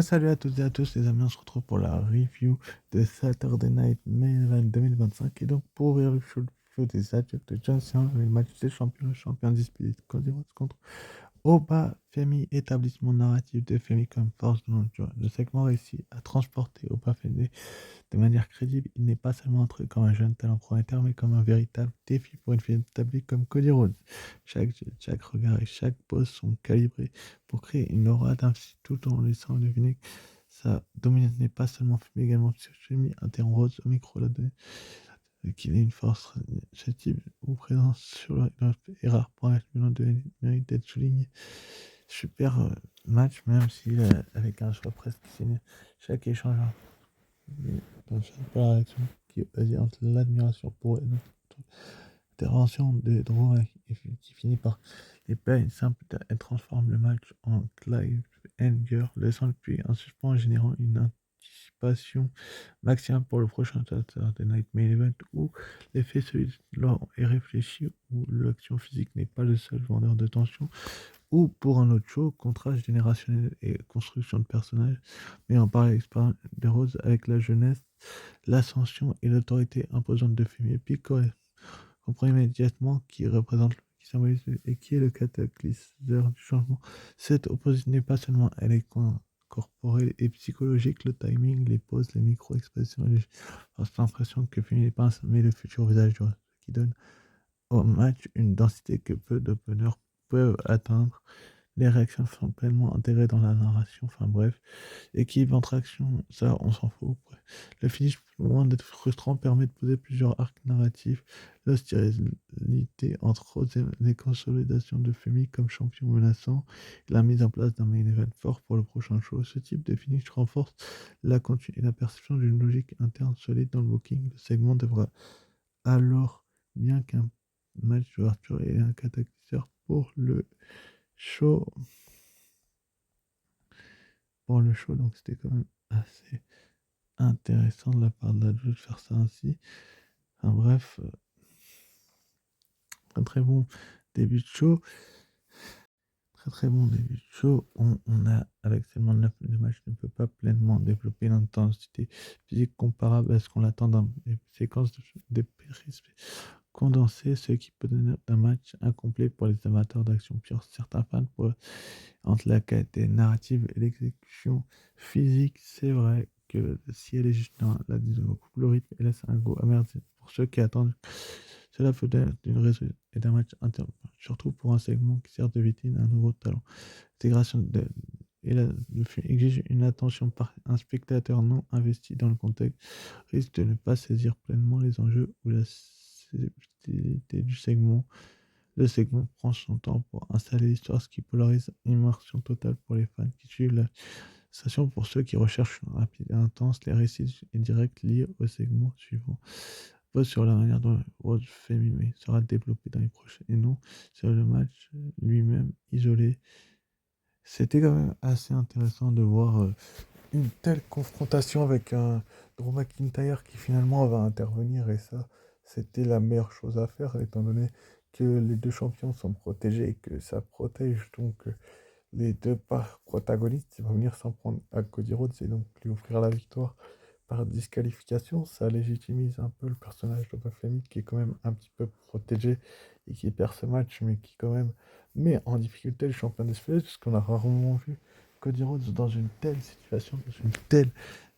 Salut à toutes et à tous les amis, on se retrouve pour la review de Saturday Night Main Event 2025 et donc pour ouvrir le show des adeptes de John Cena, le match des champions, le champion disputé Cody Rhodes contre Oba Femi, établissement narratif de Femi comme force de l'endurance. Le segment réussit à transporter Oba Femi de manière crédible. Il n'est pas seulement entré comme un jeune talent prometteur, mais comme un véritable défi pour une fille établie comme Cody Rhodes. Chaque regard et chaque pose sont calibrés pour créer une aura d'influence tout en laissant deviner que sa dominance n'est pas seulement mais également psychochimie. Interrompt Rhodes au micro là qu'il ait une force susceptible ou présence sur le est rare pour un match de mérite d'être souligné. Super match, même si avec un choix presque signé. Chaque échange dans chaque réaction qui oriente l'admiration pour l'intervention de Drew qui finit par épais une simple et transforme le match en cliffhanger, laissant le public en suspens en générant une anticipation maximum pour le prochain Saturday Night Main Event où l'effet long est réfléchi, où l'action physique n'est pas le seul vendeur de tension, ou pour un autre show, contraste générationnel et construction de personnages, mais en parallèle l'expérience de Rose avec la jeunesse, l'ascension et l'autorité imposante de Fumi. Puis comprenez immédiatement qui représente, qui symbolise et qui est le catalyseur du changement. Cette opposition n'est pas seulement, elle est corporelle et psychologique, le timing, les pauses, les micro-expressions, l'impression que Fumi pince, mais le futur visage du Rose, qui donne au match une densité que peu de bonheur peuvent atteindre. Les réactions sont pleinement intégrées dans la narration, enfin bref. Équipe entre actions, ça on s'en fout. Bref. Le finish, loin d'être frustrant, permet de poser plusieurs arcs narratifs. L'hostilité entre autres les consolidations de Femi comme champion menaçant, et la mise en place d'un main event fort pour le prochain show. Ce type de finish renforce la continuité et la perception d'une logique interne solide dans le booking. Le segment devra alors, bien qu'un match d'ouverture et un catalyseur show pour le show, donc c'était quand même assez intéressant de la part de la de faire ça ainsi. Enfin bref, un très bon début de show. Très très bon début de show. On a, avec seulement 9 le match ne peut pas pleinement développer l'intensité physique comparable à ce qu'on attend dans les séquences de périsme condensées, ce qui peut donner un match incomplet pour les amateurs d'action pure. Certains fans pour entre la qualité narrative et l'exécution physique, c'est vrai que si elle est juste dans la disons, coupe le rythme et laisse un goût amer pour ceux qui attendent. Cela peut être d'une raison et d'un match interne, surtout pour un segment qui sert de vitrine à un nouveau talent. L'intégration le film exige une attention par un spectateur non investi dans le contexte, risque de ne pas saisir pleinement les enjeux ou la subtilité du segment. Le segment prend son temps pour installer l'histoire, ce qui polarise une immersion totale pour les fans qui suivent la station. Pour ceux qui recherchent une rapide et intense, les récits et directs liés au segment suivant pose sur la manière dont World Féminin sera développé dans les prochains et non sur le match lui-même isolé. C'était quand même assez intéressant de voir une telle confrontation avec un Drew McIntyre qui finalement va intervenir et ça, c'était la meilleure chose à faire étant donné que les deux champions sont protégés et que ça protège donc les deux protagonistes. Il va venir s'en prendre à Cody Rhodes et donc lui offrir la victoire par disqualification. Ça légitimise un peu le personnage de Bafemi qui est quand même un petit peu protégé et qui perd ce match mais qui quand même met en difficulté le champion d'espèce parce qu'on a rarement vu Cody Rhodes dans une telle situation, dans une telle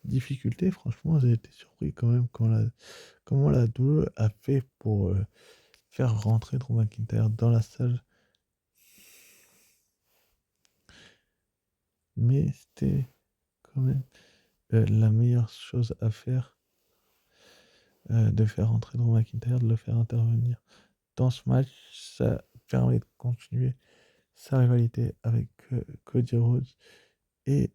difficulté. Franchement, j'ai été surpris quand même comment la WWE a fait pour faire rentrer Drew McIntyre dans la salle. Mais c'était quand même la meilleure chose à faire, de faire rentrer Drew McIntyre, de le faire intervenir dans ce match. Ça permet de continuer sa rivalité avec Cody Rhodes et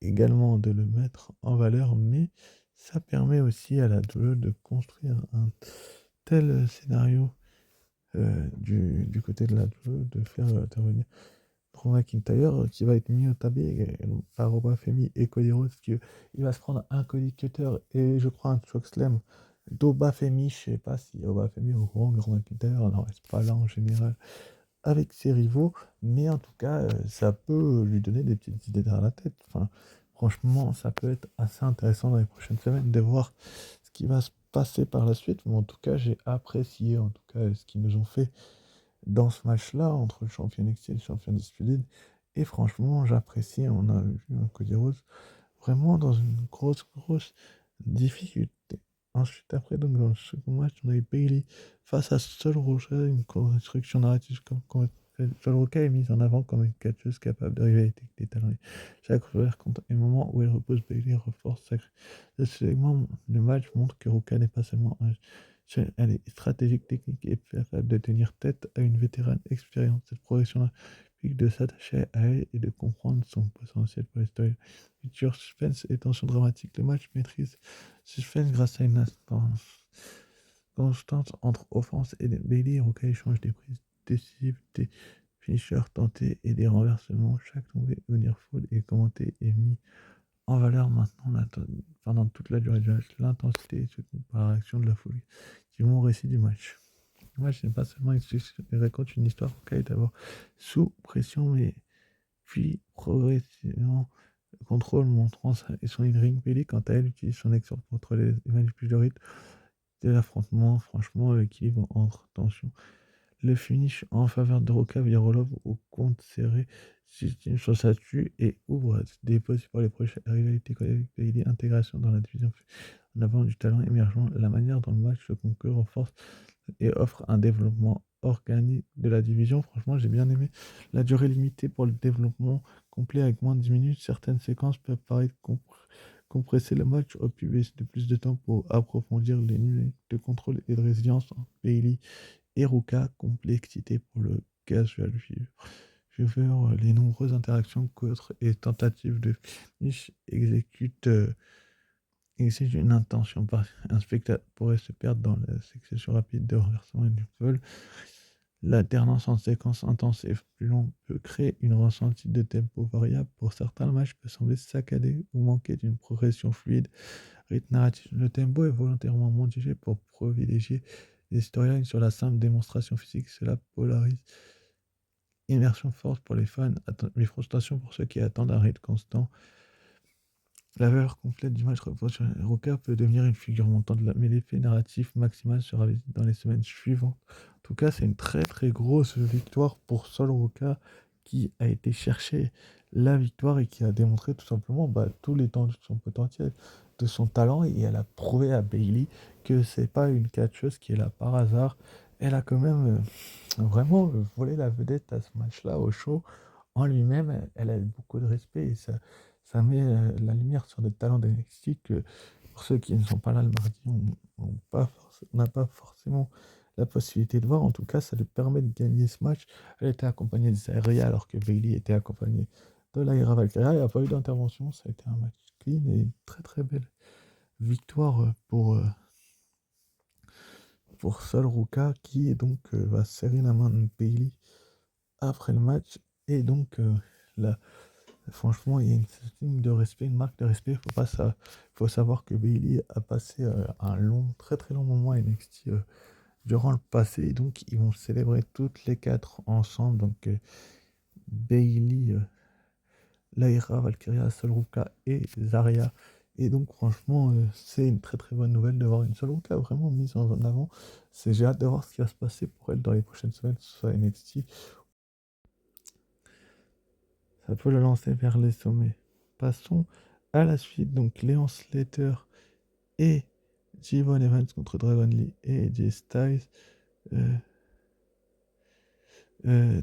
également de le mettre en valeur, mais ça permet aussi à la WWE de construire un tel scénario du côté de la WWE, de faire intervenir Drew McIntyre qui va être mis au tablier par Oba Femi et Cody Rhodes, il va se prendre un Cody Cutter et je crois un chokeslam d'Oba Femi. Je sais pas si Oba Femi est au courant que Drew McIntyre n'en reste pas là en général avec ses rivaux, mais en tout cas, ça peut lui donner des petites idées derrière la tête. Enfin, franchement, ça peut être assez intéressant dans les prochaines semaines de voir ce qui va se passer par la suite. Mais en tout cas, j'ai apprécié en tout cas ce qu'ils nous ont fait dans ce match-là entre le champion NXT et le champion Disputed. Et franchement, j'apprécie. On a vu un Cody Rhodes vraiment dans une grosse difficulté. Ensuite, après, donc, dans le second match, on a eu Bailey face à Sol Rocha, une construction narrative comme Sol Rocha est mise en avant comme une catcheuse capable de rivalité avec des talents. Chaque revers compte un moment où elle repose Bailey renforce sa. Ce segment, le match montre que Rocha n'est pas seulement un. Elle est stratégique, technique et capable de tenir tête à une vétérane expérience. Cette progression-là implique de s'attacher à elle et de comprendre son potentiel pour l'histoire. Future suspense et tension dramatique. Le match maîtrise suspense grâce à une instance constante entre offense et Bailey et Roca échangent des prises décisives, des finishers tentés et des renversements. Chaque tombée ou nearfall est commenté et mis en valeur maintenant pendant toute la durée du match. L'intensité est soutenue par la réaction de la foule qui vont au récit du match. Le match n'est pas seulement il raconte une histoire. Roca est d'abord sous pression, mais puis progressivement contrôle montrant et son in-ring. Bailey, quant à elle, utilise son excellence pour contrôler et manipuler le rythme de l'affrontement. Franchement, l'équilibre entre tension. Le finish en faveur de Roca via Rolov au compte serré s'estime sur sa tue et ouvre des postes pour les prochaines rivalités collectives. Bailey, intégration dans la division en avant du talent émergent. La manière dont le match se conclut renforce et offre un développement organique de la division. Franchement, j'ai bien aimé la durée limitée pour le développement complet avec moins de 10 minutes. Certaines séquences peuvent paraître compresser le match au pu laisser de plus de temps pour approfondir les niveaux de contrôle et de résilience entre Bailey et Ruka. Complexité pour le casual viewer. Les nombreuses interactions qu'autres et tentatives de finish exige une intention. Un spectateur pourrait se perdre dans la succession rapide de renversements et de vol. L'alternance en séquences intenses et plus longues peut créer une ressenti de tempo variable. Pour certains, le match peut sembler saccadé ou manquer d'une progression fluide. Rythme narratif. Le tempo est volontairement modifié pour privilégier les storylines sur la simple démonstration physique. Cela polarise. Immersion forte pour les fans, mais frustration pour ceux qui attendent un rythme constant. La valeur complète du match repose sur Roca peut devenir une figure montante, mais l'effet narratif maximal sera visible dans les semaines suivantes. En tout cas, c'est une très grosse victoire pour Sol Roca qui a été chercher la victoire et qui a démontré tout simplement tout l'étendue de son potentiel, de son talent, et elle a prouvé à Bailey que c'est pas une catcheuse qui est là par hasard. Elle a quand même vraiment volé la vedette à ce match-là au show. En lui-même, elle a beaucoup de respect et ça met la lumière sur des talents d'NXT que pour ceux qui ne sont pas là le mardi, on n'a pas forcément la possibilité de voir. En tout cas, ça lui permet de gagner ce match. Elle était accompagnée de Zaria alors que Bailey était accompagnée de Lyra Valkyria. Il n'y a pas eu d'intervention, ça a été un match clean et une très belle victoire pour Sol Ruka qui donc va serrer la main de Bailey après le match. Et donc la franchement, il y a une signe de respect, une marque de respect. Faut savoir que Bailey a passé un très long moment à NXT durant le passé. Et donc, ils vont célébrer toutes les quatre ensemble. Donc, Bailey, Lyra, Valkyria, Sol Ruka et Zarya. Et donc, franchement, c'est une très bonne nouvelle de voir une Sol Ruka vraiment mise en avant. J'ai hâte de voir ce qui va se passer pour elle dans les prochaines semaines, que ce soit NXT. Ça peut le lancer vers les sommets. Passons à la suite. Donc, Leon Slater et Jevon Evans contre Dragon Lee et AJ Styles.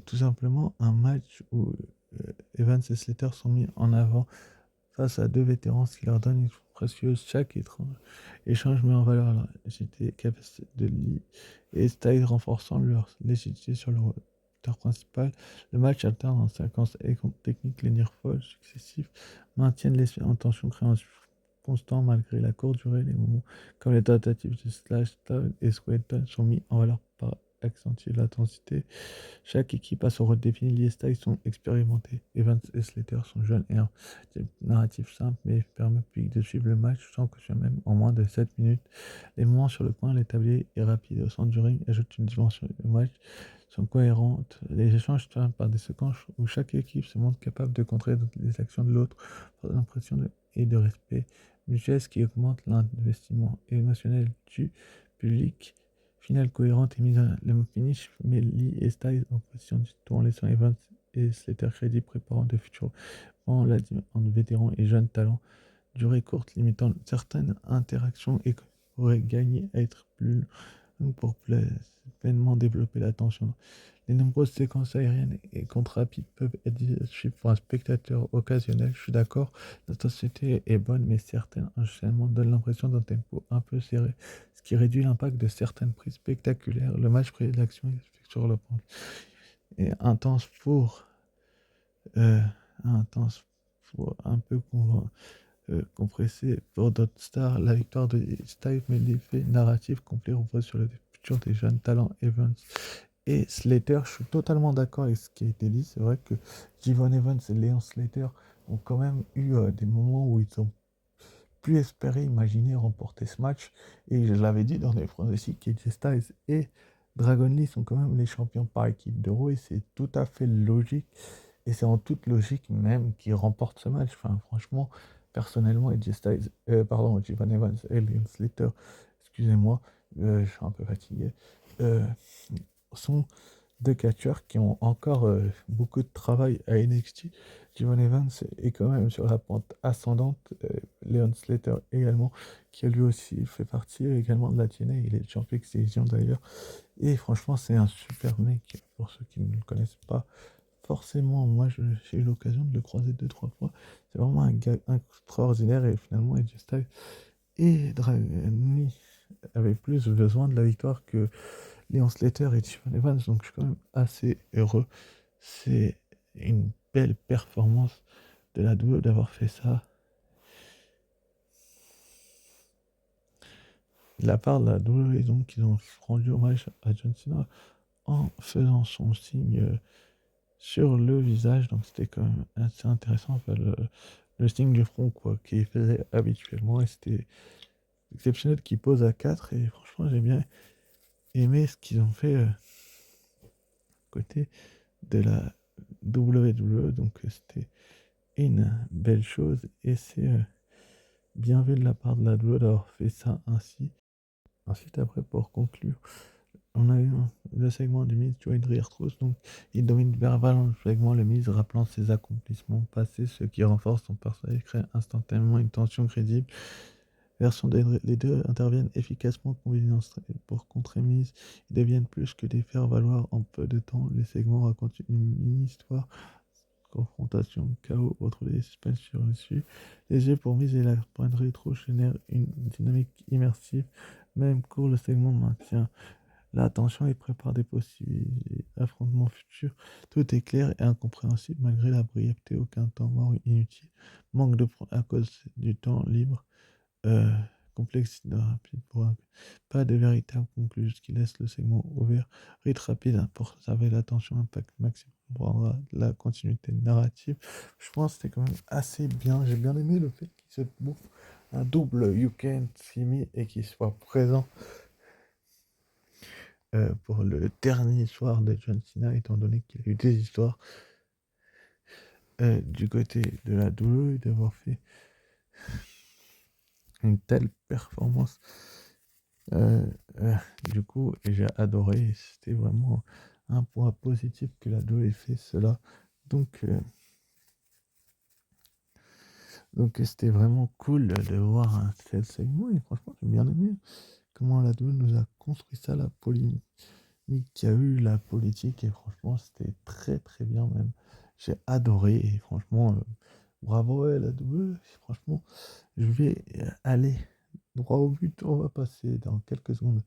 Tout simplement un match où Evans et Slater sont mis en avant face à deux vétérans, ce qui leur donne une précieuse. Chaque échange met en valeur la légitimité et capacité de Lee et Styles, renforçant leur légitimité sur le roster principal. Le match alterne en séquences et contre techniques. Les nearfalls successifs maintiennent l'esprit en tension, créant un constant malgré la courte durée. Les moments comme les tentatives de Slash, Town et Squelton sont mis en valeur par accentuer l'intensité. Chaque équipe a son rôle défini. Les styles sont expérimentés. Evans et Slater sont jeunes et un narratif simple, mais permet au public de suivre le match sans que ce même en moins de 7 minutes. Les moments sur le point, l'établi est rapide au centre du ring, ajoutent une dimension au match, sont cohérentes. Les échanges se terminent par des séquences où chaque équipe se montre capable de contrer les actions de l'autre pour l'impression et de respect mutuel, ce qui augmente l'investissement émotionnel du public. Finale cohérente et mise à le finish met Lee et Styles en position du tour en laissant Evans et Slater crédit préparant de futurs en vétérans et jeunes talents. Durée courte limitant certaines interactions et aurait gagné à être plus long pour pleinement développer l'attention. Les nombreuses séquences aériennes et contre rapides peuvent être suivies pour un spectateur occasionnel. Je suis d'accord, l'intensité est bonne, mais certains enchaînements donnent l'impression d'un tempo un peu serré, ce qui réduit l'impact de certaines prises spectaculaires. Le match crée de l'action sur le point. Et euh, intense pour un peu compressé pour d'autres stars. La victoire de Styles met l'effet narratif complet repose sur le futur des jeunes talents Evans et Slater. Je suis totalement d'accord avec ce qui a été dit. C'est vrai que Jevon Evans et Leon Slater ont quand même eu des moments où ils ont pu espérer, imaginer remporter ce match. Et je l'avais dit dans les pronostics, KJ Styles et Dragon Lee sont quand même les champions par équipe de Raw et c'est tout à fait logique. Et c'est en toute logique même qu'ils remportent ce match. Enfin, franchement, personnellement, Jevon Evans et Leon Slater, excusez-moi, je suis un peu fatigué, euh, sont deux catcheurs qui ont encore beaucoup de travail à NXT. Jevon Evans est quand même sur la pente ascendante. Leon Slater également, qui a lui aussi fait partie également de la TNA. Il est champion X Division d'ailleurs. Et franchement, c'est un super mec. Pour ceux qui ne le connaissent pas, forcément, moi j'ai eu l'occasion de le croiser 2-3 fois. C'est vraiment un gars extraordinaire. Et finalement, AJ Styles et Dragon avaient plus besoin de la victoire que Leon Slater et Jevon Evans, donc je suis quand même assez heureux. C'est une belle performance de la WWE d'avoir fait ça. De la part de la WWE, donc ils ont rendu hommage à John Cena en faisant son signe sur le visage, donc c'était quand même assez intéressant, enfin, le signe du front quoi, qu'il faisait habituellement, et c'était exceptionnel qu'il pose à 4, et franchement j'ai bien aimé ce qu'ils ont fait côté de la WWE, donc c'était une belle chose et c'est bien vu de la part de la WWE d'avoir fait ça ainsi. Ensuite, après, pour conclure, on a eu le segment du Miz, Joey Trousse, donc il domine verbalement le segment, le Miz rappelant ses accomplissements passés, ce qui renforce son personnage et crée instantanément une tension crédible. Les deux interviennent efficacement combinés pour contrer Miz. Ils deviennent plus que des faire-valoir en peu de temps. Les segments racontent une mini-histoire, confrontation, chaos, autre des suspens sur le dessus. Les jeux pour Miz et la pointerie trop génèrent une dynamique immersive. Même court, le segment maintient l'attention et prépare des possibles affrontements futurs. Tout est clair et incompréhensible malgré la brièveté, aucun temps mort inutile. Manque de à cause du temps libre. Euh, Complexité rapide pour pas de véritable conclusion, ce qui laisse le segment ouvert. Rythme rapide hein, pour conserver l'attention, impact maximum pour la continuité narrative. Je pense que c'était quand même assez bien. J'ai bien aimé le fait qu'il se bouffe un double You Can't See Me et qu'il soit présent pour le dernier soir de John Cena, étant donné qu'il y a eu des histoires du côté de la WWE d'avoir fait une telle performance. Du coup, j'ai adoré. C'était vraiment un point positif que la WWE ait fait cela. Donc, c'était vraiment cool de voir un tel segment. Et franchement, j'ai bien aimé comment la WWE nous a construit ça, la polémique qu'il y a eu, la politique. Et franchement, c'était très très bien même. J'ai adoré. Et franchement, bravo la WWE. Franchement, je vais aller droit au but. On va passer dans quelques secondes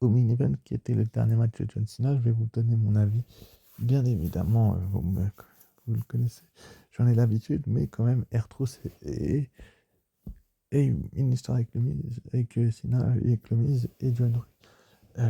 au main event qui était le dernier match de John Cena. Je vais vous donner mon avis. Bien évidemment, vous le connaissez, j'en ai l'habitude, mais quand même, R-Truth et une histoire avec le Miz, avec Cena, avec le Miz et John.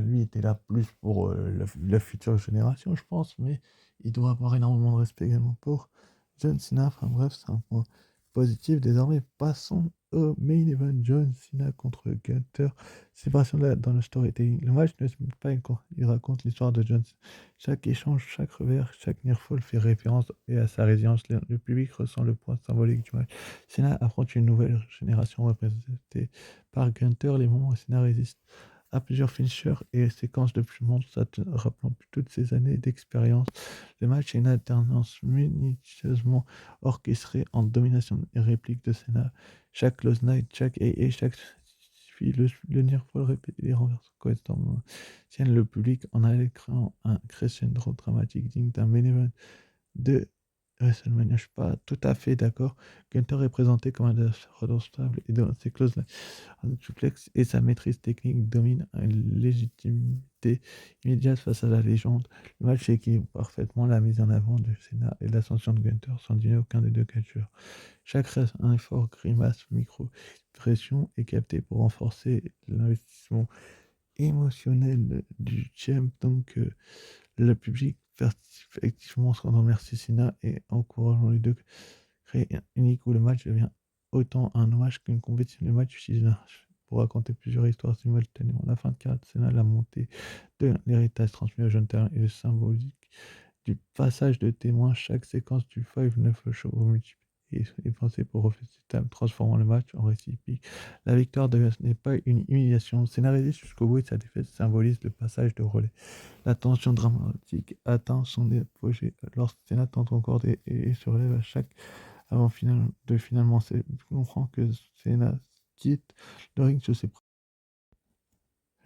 lui était là plus pour la future génération, je pense, mais il doit avoir énormément de respect également pour John Cena. Enfin bref, c'est un point positif. Désormais, passons au main event. John Cena contre Gunther. Séparation dans le storytelling. Le match ne se met pas il raconte l'histoire de John Cena. Chaque échange, chaque revers, chaque nearfall fait référence à sa résilience. Le public ressent le poids symbolique du match. Cena affronte une nouvelle génération représentée par Gunther. Les moments où Cena résiste à plusieurs finishers et séquences de plus monde, rappelant toutes ces années d'expérience. Le match est une alternance minutieusement orchestrée en domination et réplique de Senna. Chaque close night, chaque et chaque suffit le nearfall répété les renversements constamment tiennent le public en allant un crescendo dramatique digne d'un main event de WrestleMania. Je suis pas tout à fait d'accord. Gunther est présenté comme un adversaire stable et dans ses close un duplex et sa maîtrise technique domine une légitimité immédiate face à la légende. Le match équilibre parfaitement la mise en avant de Cena et l'ascension de Gunther sans dîner aucun des deux catcheurs. Chaque effort, grimace, micro-pression est capté pour renforcer l'investissement émotionnel du champ. Donc, le public participe activement en remercie Cena et encourageant les deux créer unique où le match devient autant un hommage qu'une compétition. Le match utilise pour raconter plusieurs histoires simultanément. La fin de carrière de Senna, la montée de l'héritage transmis au jeune talent et le symbolique du passage de témoin. Chaque séquence du Five Neuf Show multiplié est pensée pour refaire ce thème, transformant le match en récit épique. La victoire de n'est pas une humiliation. Senna résiste jusqu'au bout et sa défaite symbolise le passage de relais. La tension dramatique atteint son apogée lorsque Senna tente encore et se relève à chaque avant finalement comprend que Cena quitte le ring sur ses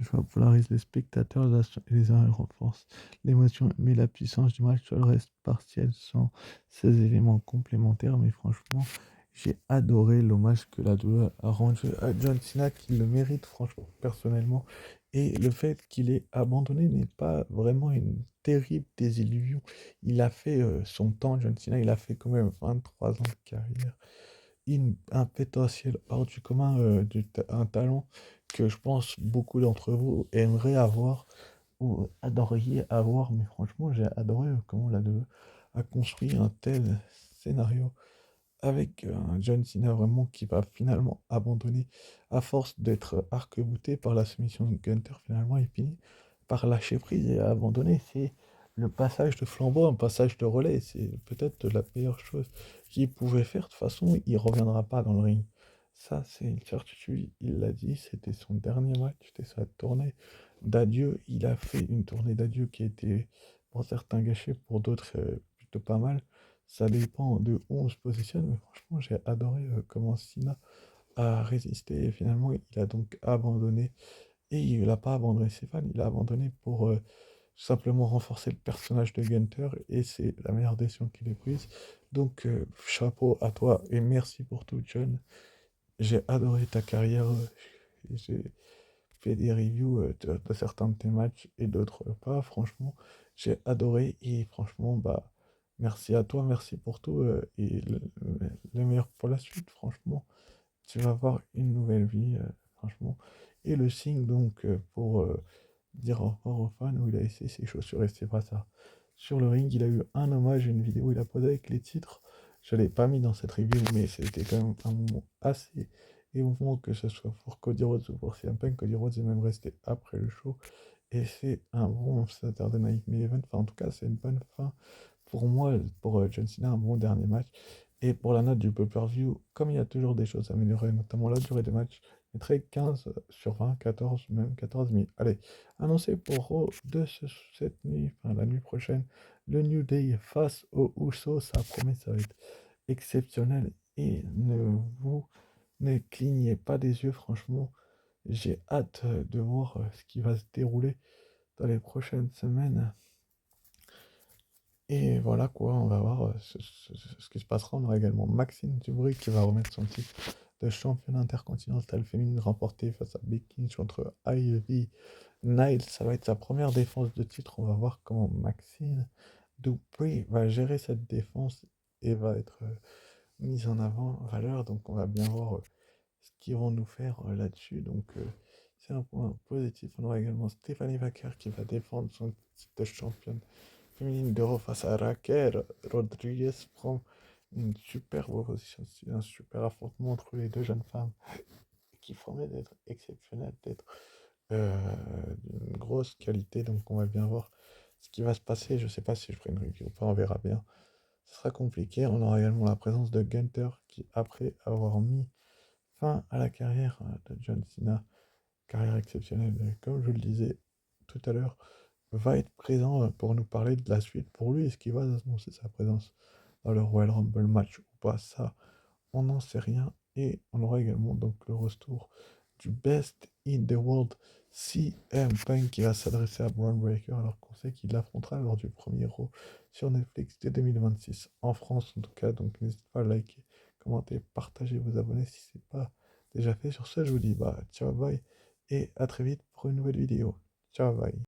choix polarise les spectateurs et les uns renforcent l'émotion, mais la puissance du match seul reste partielle sans ces éléments complémentaires. Mais franchement, j'ai adoré l'hommage que la WWE a rendu à John Cena, qui le mérite franchement personnellement. Et le fait qu'il ait abandonné n'est pas vraiment une terrible désillusion. Il a fait son temps, John Cena, il a fait quand même 23 ans de carrière, un potentiel hors du commun, un talent que je pense beaucoup d'entre vous aimeraient avoir ou adoriez avoir, mais franchement, j'ai adoré comment la WWE a construit un tel scénario avec un John Cena vraiment qui va finalement abandonner à force d'être arc-bouté par la soumission de Gunther. Finalement, il finit par lâcher prise et abandonner. C'est le passage de flambeau, un passage de relais. C'est peut-être la meilleure chose qu'il pouvait faire. De toute façon, il ne reviendra pas dans le ring. Ça, c'est une certitude. Il l'a dit, c'était son dernier match, c'était sa tournée d'adieu. Il a fait une tournée d'adieu qui a été, pour certains, gâchée, pour d'autres, plutôt pas mal. Ça dépend de où on se positionne, mais franchement, j'ai adoré comment Sina a résisté et finalement, il a donc abandonné. Et il n'a pas abandonné ses fans, il a abandonné pour simplement renforcer le personnage de Gunther et c'est la meilleure décision qu'il ait prise. Donc, chapeau à toi et merci pour tout, John. J'ai adoré ta carrière. J'ai fait des reviews de certains de tes matchs et d'autres pas. Franchement, j'ai adoré et franchement, bah, merci à toi, merci pour tout et le meilleur pour la suite. Franchement, tu vas avoir une nouvelle vie, franchement. Et le signe donc pour dire au revoir aux fans où il a laissé ses chaussures et ses brassards. Sur le ring, il a eu un hommage, une vidéo où il a posé avec les titres. Je ne l'ai pas mis dans cette review, mais c'était quand même un moment assez émouvant, que ce soit pour Cody Rhodes ou pour CM Punk. Cody Rhodes est même resté après le show. Et c'est un bon Saturday Night Main Event. Enfin, en tout cas, c'est une bonne fin pour moi, pour John Cena, un bon dernier match. Et pour la note du pay-per-view, comme il y a toujours des choses à améliorer, notamment la durée des matchs, je mettrais 15 sur 20, 14, même 14 000. Allez, annoncé pour Raw de cette nuit, enfin la nuit prochaine, le New Day face aux Usos. Ça promet, ça va être exceptionnel. Et ne clignez pas des yeux, franchement. J'ai hâte de voir ce qui va se dérouler dans les prochaines semaines. Et voilà quoi, on va voir ce qui se passera. On aura également Maxine Dubry qui va remettre son titre de championne intercontinentale féminine remporté face à Becky Lynch contre Ivy Nile. Ça va être sa première défense de titre. On va voir comment Maxine Dubry va gérer cette défense et va être mise en avant, en valeur. Donc on va bien voir ce qu'ils vont nous faire là-dessus. Donc C'est un point positif. On aura également Stéphanie Vaquer qui va défendre son titre de championne féminine d'Euro face à Raquel Rodriguez. Prend une superbe opposition, un super affrontement entre les deux jeunes femmes qui promet d'être exceptionnel, d'être d'une grosse qualité. Donc on va bien voir ce qui va se passer. Je sais pas si je ferai une review ou pas, on verra bien. Ce sera compliqué. On aura également la présence de Gunther qui, après avoir mis fin à la carrière de John Cena, carrière exceptionnelle, comme je le disais tout à l'heure, va être présent pour nous parler de la suite pour lui. Est-ce qu'il va annoncer sa présence dans le Royal Rumble match ou pas? Ça, on n'en sait rien. Et on aura également donc le retour du Best in the World CM Punk qui va s'adresser à Braun Breaker alors qu'on sait qu'il l'affrontera lors du premier Raw sur Netflix dès 2026 en France en tout cas. Donc n'hésitez pas à liker, commenter, partager, vous abonner si ce n'est pas déjà fait. Sur ce, je vous dis ciao, bye et à très vite pour une nouvelle vidéo. Ciao, bye.